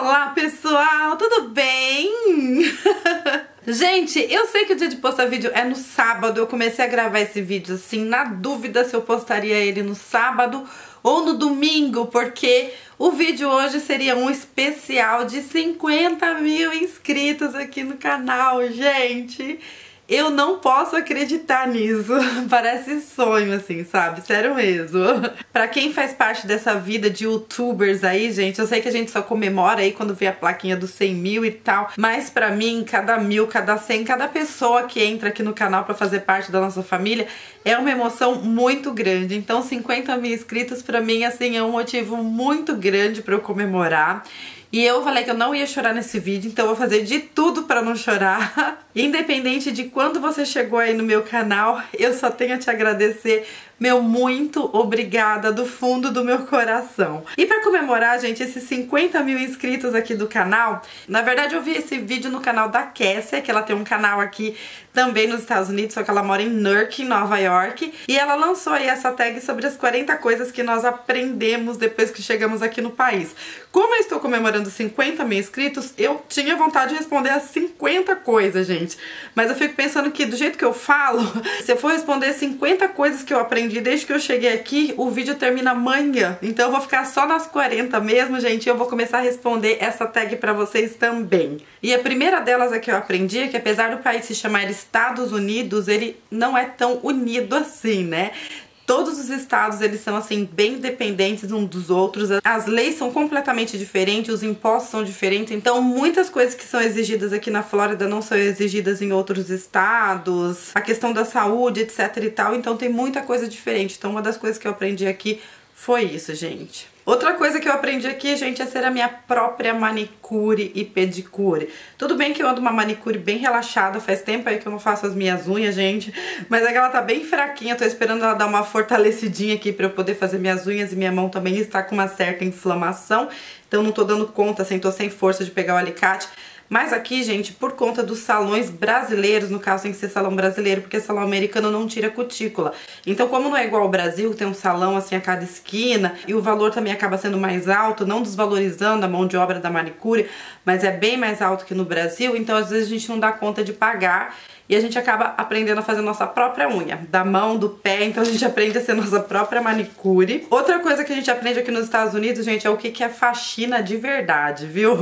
Olá pessoal, tudo bem? Gente, eu sei que o dia de postar vídeo é no sábado. Eu comecei a gravar esse vídeo assim, na dúvida se eu postaria ele no sábado ou no domingo, porque o vídeo hoje seria um especial de 50 mil inscritos aqui no canal, gente. Eu não posso acreditar nisso. Parece sonho, assim, sabe? Sério mesmo. Pra quem faz parte dessa vida de youtubers aí, gente, eu sei que a gente só comemora aí quando vê a plaquinha dos 100 mil e tal, mas pra mim, cada mil, cada 100, cada pessoa que entra aqui no canal pra fazer parte da nossa família é uma emoção muito grande. Então 50 mil inscritos pra mim, assim, é um motivo muito grande pra eu comemorar. E eu falei que eu não ia chorar nesse vídeo, então eu vou fazer de tudo pra não chorar. Independente de quando você chegou aí no meu canal, eu só tenho a te agradecer. Meu muito obrigada do fundo do meu coração. E pra comemorar, gente, esses 50 mil inscritos aqui do canal, na verdade eu vi esse vídeo no canal da Kessia, que ela tem um canal aqui também nos Estados Unidos, só que ela mora em Newark, em Nova York, e ela lançou aí essa tag sobre as 40 coisas que nós aprendemos depois que chegamos aqui no país. Como eu estou comemorando 50 mil inscritos, eu tinha vontade de responder as 50 coisas, gente. Mas eu fico pensando que do jeito que eu falo, se eu for responder 50 coisas que eu aprendi desde que eu cheguei aqui, o vídeo termina amanhã. Então eu vou ficar só nas 40 mesmo, gente, e eu vou começar a responder essa tag pra vocês também. E a primeira delas é que eu aprendi é que apesar do país se chamar Estados Unidos, ele não é tão unido assim, né? Todos os estados, eles são assim, bem dependentes uns dos outros, as leis são completamente diferentes, os impostos são diferentes, então muitas coisas que são exigidas aqui na Flórida não são exigidas em outros estados, a questão da saúde, etc e tal, então tem muita coisa diferente. Então uma das coisas que eu aprendi aqui foi isso, gente. Outra coisa que eu aprendi aqui, gente, é ser a minha própria manicure e pedicure. Tudo bem que eu ando uma manicure bem relaxada, faz tempo aí que eu não faço as minhas unhas, gente, mas é que ela tá bem fraquinha, tô esperando ela dar uma fortalecidinha aqui pra eu poder fazer minhas unhas, e minha mão também está com uma certa inflamação, então não tô dando conta, assim, tô sem força de pegar o alicate. Mas aqui, gente, por conta dos salões brasileiros, no caso tem que ser salão brasileiro, porque salão americano não tira cutícula. Então, como não é igual ao Brasil, tem um salão assim a cada esquina, e o valor também acaba sendo mais alto, não desvalorizando a mão de obra da manicure, mas é bem mais alto que no Brasil, então às vezes a gente não dá conta de pagar. E a gente acaba aprendendo a fazer nossa própria unha, da mão, do pé, então a gente aprende a ser nossa própria manicure. Outra coisa que a gente aprende aqui nos Estados Unidos, gente, é o que é faxina de verdade, viu?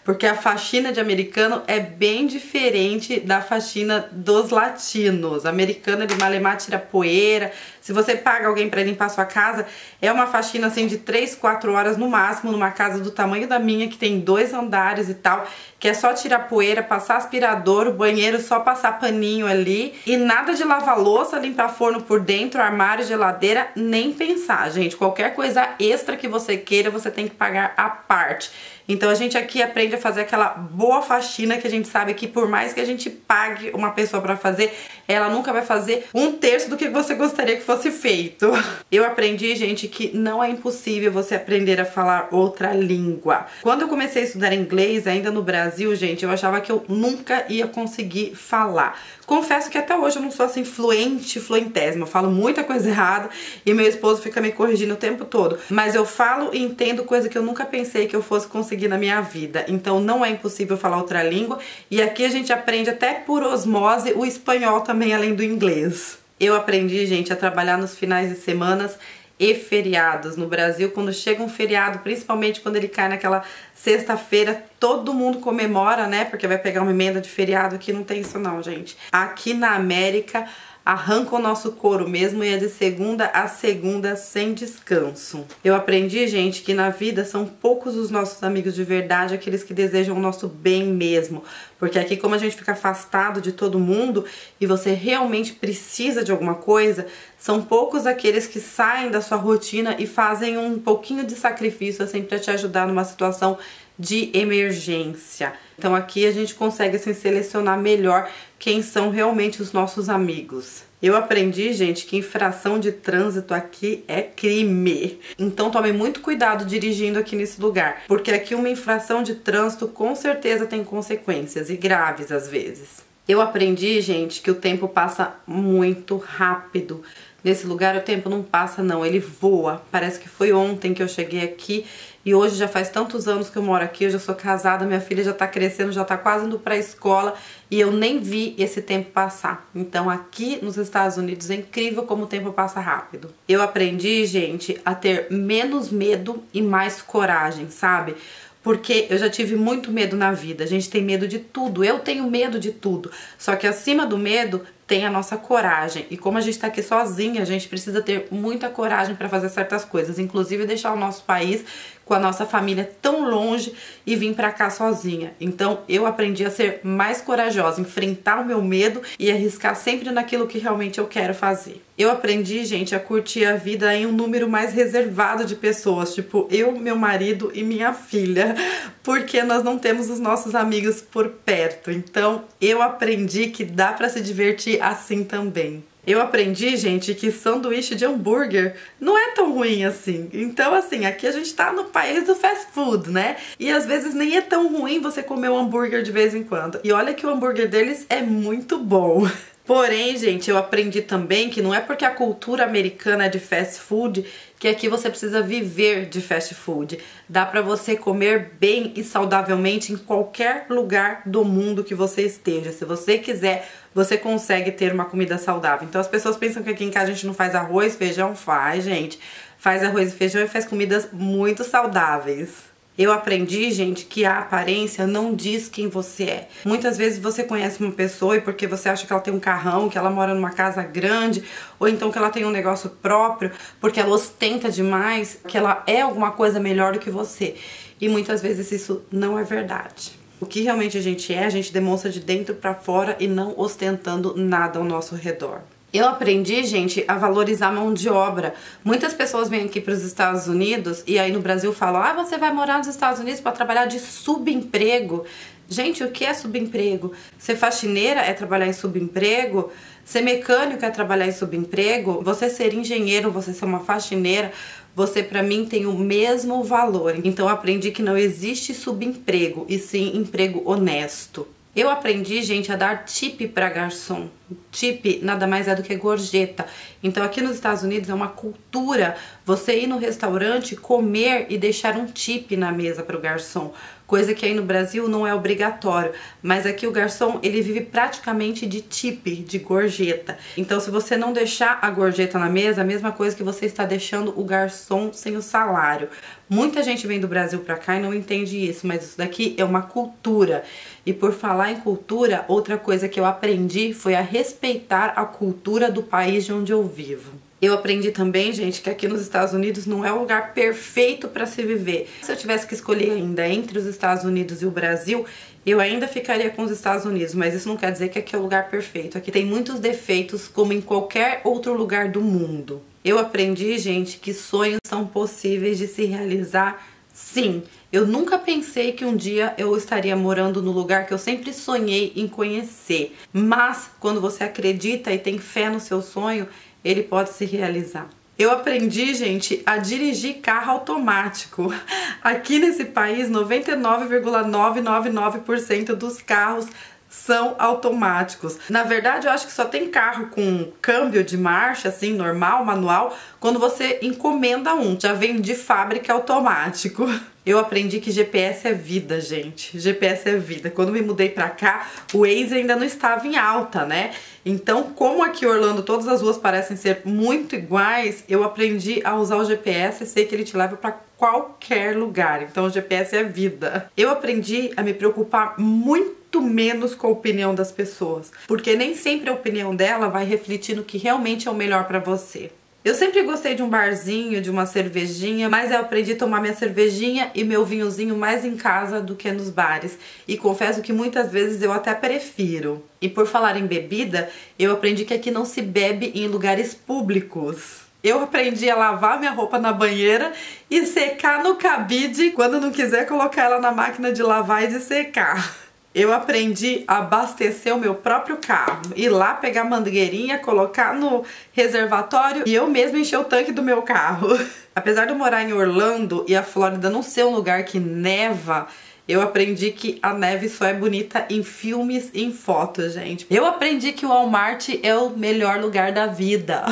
Porque a faxina de americano é bem diferente da faxina dos latinos. Americano, ele malemar tira poeira. Se você paga alguém pra limpar a sua casa, é uma faxina assim de 3, 4 horas no máximo, numa casa do tamanho da minha, que tem 2 andares e tal, que é só tirar poeira, passar aspirador, o banheiro só passar paninho ali, e nada de lavar louça, limpar forno por dentro, armário, geladeira, nem pensar, gente. Qualquer coisa extra que você queira, você tem que pagar à parte. Então a gente aqui aprende a fazer aquela boa faxina que a gente sabe que por mais que a gente pague uma pessoa pra fazer, ela nunca vai fazer 1/3 do que você gostaria que fosse feito. Eu aprendi, gente, que não é impossível você aprender a falar outra língua. Quando eu comecei a estudar inglês, ainda no Brasil, gente, eu achava que eu nunca ia conseguir falar. Confesso que até hoje eu não sou assim fluentésima, eu falo muita coisa errada e meu esposo fica me corrigindo o tempo todo. Mas eu falo e entendo coisa que eu nunca pensei que eu fosse conseguir na minha vida. Então não é impossível falar outra língua, e aqui a gente aprende até por osmose o espanhol também, além do inglês. Eu aprendi, gente, a trabalhar nos finais de semanas e feriados. No Brasil, quando chega um feriado, principalmente quando ele cai naquela sexta-feira, todo mundo comemora, né? Porque vai pegar uma emenda de feriado. Aqui não tem isso não, gente. Aqui na América, arranca o nosso couro mesmo, e é de segunda a segunda sem descanso. Eu aprendi, gente, que na vida são poucos os nossos amigos de verdade, aqueles que desejam o nosso bem mesmo. Porque aqui, como a gente fica afastado de todo mundo e você realmente precisa de alguma coisa, são poucos aqueles que saem da sua rotina e fazem um pouquinho de sacrifício assim pra te ajudar numa situação de emergência. Então aqui a gente consegue assim selecionar melhor quem são realmente os nossos amigos. Eu aprendi, gente, que infração de trânsito aqui é crime. Então tome muito cuidado dirigindo aqui nesse lugar, porque aqui uma infração de trânsito com certeza tem consequências, e graves às vezes. Eu aprendi, gente, que o tempo passa muito rápido. Nesse lugar o tempo não passa não, ele voa. Parece que foi ontem que eu cheguei aqui e hoje já faz tantos anos que eu moro aqui, eu já sou casada, minha filha já tá crescendo, já tá quase indo pra escola e eu nem vi esse tempo passar. Então aqui nos Estados Unidos é incrível como o tempo passa rápido. Eu aprendi, gente, a ter menos medo e mais coragem, sabe? Porque eu já tive muito medo na vida, a gente tem medo de tudo, eu tenho medo de tudo. Só que acima do medo tem a nossa coragem. E como a gente tá aqui sozinha, a gente precisa ter muita coragem para fazer certas coisas. Inclusive deixar o nosso país com a nossa família tão longe e vir pra cá sozinha. Então eu aprendi a ser mais corajosa, enfrentar o meu medo e arriscar sempre naquilo que realmente eu quero fazer. Eu aprendi, gente, a curtir a vida em um número mais reservado de pessoas, tipo eu, meu marido e minha filha, porque nós não temos os nossos amigos por perto. Então eu aprendi que dá pra se divertir assim também. Eu aprendi, gente, que sanduíche de hambúrguer não é tão ruim assim. Então, assim, aqui a gente tá no país do fast food, né? E às vezes nem é tão ruim você comer um hambúrguer de vez em quando. E olha que o hambúrguer deles é muito bom. Porém, gente, eu aprendi também que não é porque a cultura americana é de fast food que aqui você precisa viver de fast food. Dá pra você comer bem e saudavelmente em qualquer lugar do mundo que você esteja. Se você quiser, você consegue ter uma comida saudável. Então as pessoas pensam que aqui em casa a gente não faz arroz, feijão. Faz, gente. Faz arroz e feijão e faz comidas muito saudáveis. Eu aprendi, gente, que a aparência não diz quem você é. Muitas vezes você conhece uma pessoa e porque você acha que ela tem um carrão, que ela mora numa casa grande, ou então que ela tem um negócio próprio, porque ela ostenta demais, que ela é alguma coisa melhor do que você. E muitas vezes isso não é verdade. O que realmente a gente demonstra de dentro pra fora e não ostentando nada ao nosso redor. Eu aprendi, gente, a valorizar a mão de obra. Muitas pessoas vêm aqui para os Estados Unidos e aí no Brasil falam: ah, você vai morar nos Estados Unidos para trabalhar de subemprego. Gente, o que é subemprego? Ser faxineira é trabalhar em subemprego? Ser mecânico é trabalhar em subemprego? Você ser engenheiro, você ser uma faxineira, você pra mim tem o mesmo valor. Então eu aprendi que não existe subemprego, e sim emprego honesto. Eu aprendi, gente, a dar tip para garçom. Tip nada mais é do que gorjeta. Então aqui nos Estados Unidos é uma cultura você ir no restaurante, comer e deixar um tip na mesa para o garçom. Coisa que aí no Brasil não é obrigatório. Mas aqui o garçom, ele vive praticamente de tip, de gorjeta. Então se você não deixar a gorjeta na mesa, a mesma coisa que você está deixando o garçom sem o salário. Muita gente vem do Brasil pra cá e não entende isso, mas isso daqui é uma cultura. E por falar em cultura, outra coisa que eu aprendi foi a respeitar a cultura do país de onde eu vivo. Eu aprendi também, gente, que aqui nos Estados Unidos não é o lugar perfeito para se viver. Se eu tivesse que escolher ainda entre os Estados Unidos e o Brasil, eu ainda ficaria com os Estados Unidos, mas isso não quer dizer que aqui é o lugar perfeito. Aqui tem muitos defeitos, como em qualquer outro lugar do mundo. Eu aprendi, gente, que sonhos são possíveis de se realizar, sim. Eu nunca pensei que um dia eu estaria morando no lugar que eu sempre sonhei em conhecer. Mas quando você acredita e tem fé no seu sonho, ele pode se realizar. Eu aprendi, gente, a dirigir carro automático. Aqui nesse país, 99,999% dos carros são automáticos. Na verdade, eu acho que só tem carro com câmbio de marcha, assim, normal, manual, quando você encomenda um. Já vem de fábrica automático. Eu aprendi que GPS é vida, gente. GPS é vida. Quando me mudei pra cá, o Waze ainda não estava em alta, né? Então, como aqui em Orlando todas as ruas parecem ser muito iguais, eu aprendi a usar o GPS e sei que ele te leva pra qualquer lugar. Então, o GPS é vida. Eu aprendi a me preocupar muito menos com a opinião das pessoas, porque nem sempre a opinião dela vai refletir no que realmente é o melhor pra você. Eu sempre gostei de um barzinho, de uma cervejinha, mas eu aprendi a tomar minha cervejinha e meu vinhozinho mais em casa do que nos bares. E confesso que muitas vezes eu até prefiro. E por falar em bebida, eu aprendi que aqui não se bebe em lugares públicos. Eu aprendi a lavar minha roupa na banheira e secar no cabide quando não quiser colocar ela na máquina de lavar e de secar. Eu aprendi a abastecer o meu próprio carro, ir lá pegar a mangueirinha, colocar no reservatório e eu mesma encher o tanque do meu carro. Apesar de eu morar em Orlando e a Flórida não ser um lugar que neva, eu aprendi que a neve só é bonita em filmes e em fotos, gente. Eu aprendi que o Walmart é o melhor lugar da vida.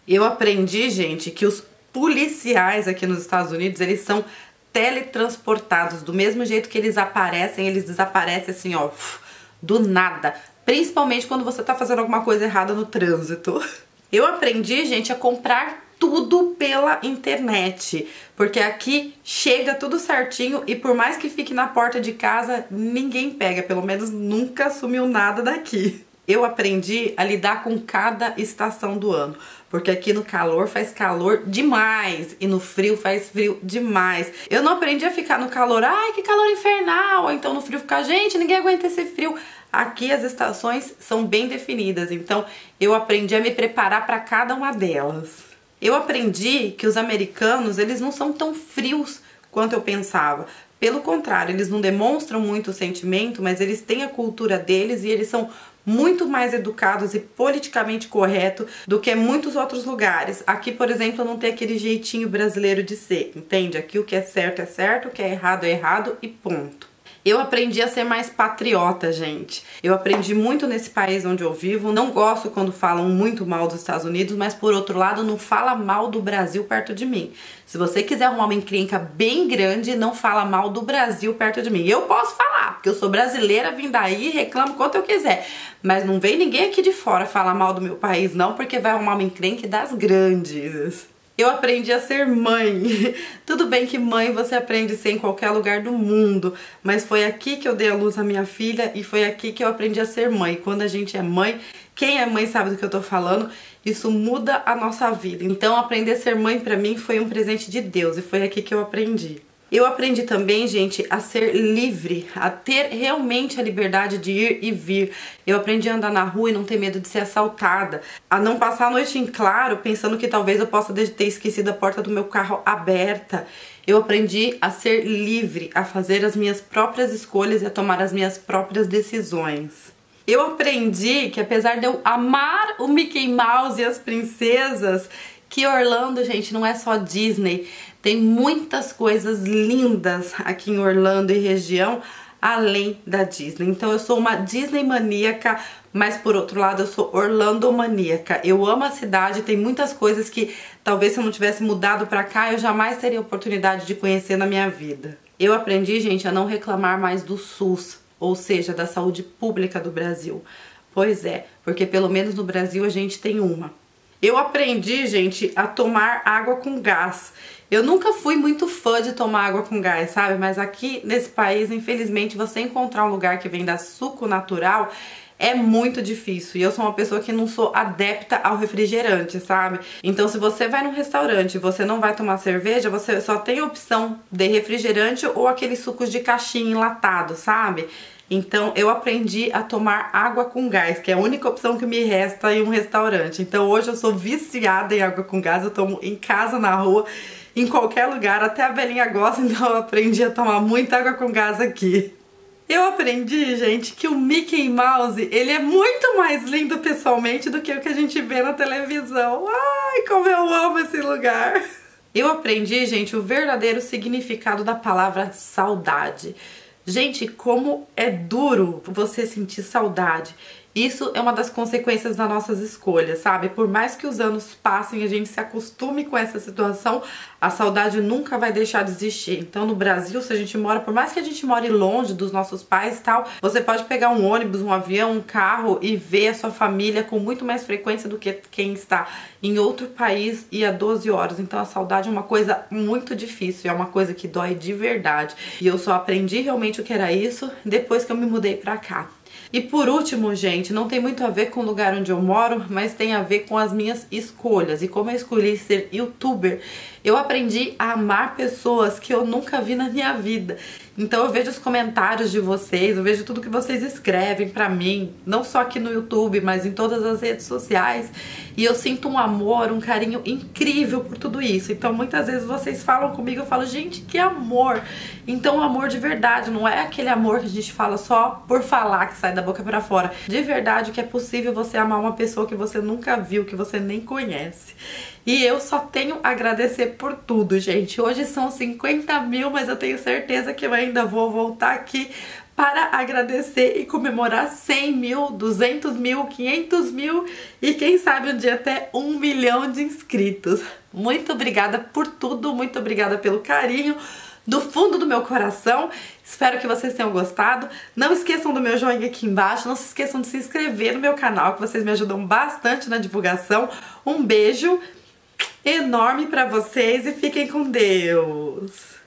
Eu aprendi, gente, que os policiais aqui nos Estados Unidos, eles são teletransportados. Do mesmo jeito que eles aparecem, eles desaparecem assim, ó, do nada. Principalmente quando você tá fazendo alguma coisa errada no trânsito. Eu aprendi, gente, a comprar tudo pela internet, porque aqui chega tudo certinho e por mais que fique na porta de casa, ninguém pega, pelo menos nunca sumiu nada daqui. Eu aprendi a lidar com cada estação do ano, porque aqui no calor faz calor demais e no frio faz frio demais. Eu não aprendi a ficar no calor, ai que calor infernal, ou então no frio ficar, gente, ninguém aguenta esse frio. Aqui as estações são bem definidas, então eu aprendi a me preparar para cada uma delas. Eu aprendi que os americanos, eles não são tão frios quanto eu pensava. Pelo contrário, eles não demonstram muito sentimento, mas eles têm a cultura deles e eles são muito mais educados e politicamente corretos do que muitos outros lugares. Aqui, por exemplo, não tem aquele jeitinho brasileiro de ser, entende? Aqui o que é certo, o que é errado e ponto. Eu aprendi a ser mais patriota, gente. Eu aprendi muito nesse país onde eu vivo. Não gosto quando falam muito mal dos Estados Unidos, mas por outro lado, não fala mal do Brasil perto de mim. Se você quiser arrumar uma encrenca bem grande, não fala mal do Brasil perto de mim. Eu posso falar, porque eu sou brasileira, vim daí, reclamo quanto eu quiser. Mas não vem ninguém aqui de fora falar mal do meu país, não, porque vai arrumar uma encrenca das grandes. Eu aprendi a ser mãe. Tudo bem que mãe você aprende a ser em qualquer lugar do mundo, mas foi aqui que eu dei à luz a minha filha e foi aqui que eu aprendi a ser mãe. Quando a gente é mãe, quem é mãe sabe do que eu tô falando, isso muda a nossa vida. Então aprender a ser mãe pra mim foi um presente de Deus e foi aqui que eu aprendi. Eu aprendi também, gente, a ser livre, a ter realmente a liberdade de ir e vir. Eu aprendi a andar na rua e não ter medo de ser assaltada, a não passar a noite em claro pensando que talvez eu possa ter esquecido a porta do meu carro aberta. Eu aprendi a ser livre, a fazer as minhas próprias escolhas e a tomar as minhas próprias decisões. Eu aprendi que apesar de eu amar o Mickey Mouse e as princesas, que Orlando, gente, não é só Disney. Tem muitas coisas lindas aqui em Orlando e região, além da Disney. Então eu sou uma Disney maníaca, mas por outro lado eu sou Orlando maníaca. Eu amo a cidade, tem muitas coisas que talvez se eu não tivesse mudado pra cá, eu jamais teria oportunidade de conhecer na minha vida. Eu aprendi, gente, a não reclamar mais do SUS, ou seja, da saúde pública do Brasil. Pois é, porque pelo menos no Brasil a gente tem uma. Eu aprendi, gente, a tomar água com gás. Eu nunca fui muito fã de tomar água com gás, sabe? Mas aqui nesse país, infelizmente, você encontrar um lugar que venda suco natural é muito difícil. E eu sou uma pessoa que não sou adepta ao refrigerante, sabe? Então se você vai num restaurante e você não vai tomar cerveja, você só tem a opção de refrigerante ou aqueles sucos de caixinha enlatado, sabe? Então eu aprendi a tomar água com gás, que é a única opção que me resta em um restaurante. Então hoje eu sou viciada em água com gás, eu tomo em casa, na rua, em qualquer lugar, até a velhinha gosta, então eu aprendi a tomar muita água com gás aqui. Eu aprendi, gente, que o Mickey Mouse, ele é muito mais lindo pessoalmente do que o que a gente vê na televisão. Ai, como eu amo esse lugar! Eu aprendi, gente, o verdadeiro significado da palavra saudade. Gente, como é duro você sentir saudade. Isso é uma das consequências das nossas escolhas, sabe? Por mais que os anos passem e a gente se acostume com essa situação, a saudade nunca vai deixar de existir. Então no Brasil, se a gente mora, por mais que a gente more longe dos nossos pais e tal, você pode pegar um ônibus, um avião, um carro e ver a sua família com muito mais frequência do que quem está em outro país e a 12 horas. Então a saudade é uma coisa muito difícil, é uma coisa que dói de verdade. E eu só aprendi realmente o que era isso depois que eu me mudei pra cá. E por último, gente, não tem muito a ver com o lugar onde eu moro, mas tem a ver com as minhas escolhas. E como eu escolhi ser youtuber, eu aprendi a amar pessoas que eu nunca vi na minha vida. Então eu vejo os comentários de vocês, eu vejo tudo que vocês escrevem pra mim, não só aqui no YouTube, mas em todas as redes sociais. E eu sinto um amor, um carinho incrível por tudo isso. Então muitas vezes vocês falam comigo, eu falo, gente, que amor! Então o amor de verdade, não é aquele amor que a gente fala só por falar, que sai da boca pra fora. De verdade que é possível você amar uma pessoa que você nunca viu, que você nem conhece. E eu só tenho a agradecer por tudo, gente. Hoje são 50 mil, mas eu tenho certeza que eu ainda vou voltar aqui para agradecer e comemorar 100 mil, 200 mil, 500 mil e quem sabe um dia até 1 milhão de inscritos. Muito obrigada por tudo, muito obrigada pelo carinho do fundo do meu coração. Espero que vocês tenham gostado. Não esqueçam do meu joinha aqui embaixo, não se esqueçam de se inscrever no meu canal, que vocês me ajudam bastante na divulgação. Um beijo enorme pra vocês e fiquem com Deus!